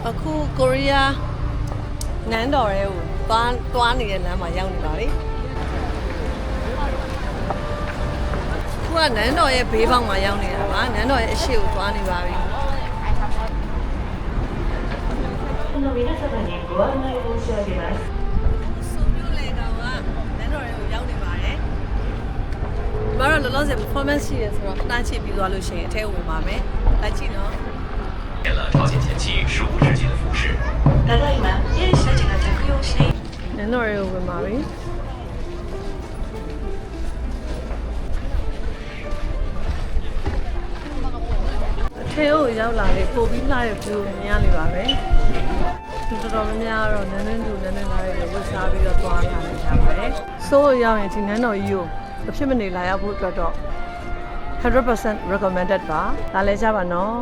အခုကိုရီးယားနန်းတော်ရဲကိုသွားနေတဲ့လမ်းမှာရောက်နေပါပြီခုကနန်းတော်ရဲ့ဘေးပေါက်မှာရောက်နေတာပါနန်းတော်ရဲ့အရှိကိုသွားနေပါပြီဆိုမျိုးလေကောင်ကနန်းတော်ရဲကိုရောက်နေပါတယ်ဒီမှာတော့လောလောဆယ် performance ရှိရဆိုတော့နှာချစ်ပြီးသွားလို့ရှိရင်အထဲဝင်ပါမယ်လိုက်ကြည့်နော်见了朝鲜前期15世纪的服饰。ただいま現社寺が着用している နန်းတော်ရဲကိုဝင်ပါပြီထဲကိုရောက်လာလေပို့ပြီးလှတဲ့ view ကိုမြင်ရနေပါပဲသူတော်တော်များများကတော့နန်းနန်းသူနန်းနန်းသားတွေကိုဝတ်စားပြီးတော့သွားလာနေကြပါတယ်ဆိုးရောက်ရင်ဒီနန်းတော်ကြီးကိုမဖြစ်မနေလာရောက်ဖို့အတွက်တော့100% recommended ပါလာလဲကြပါနော်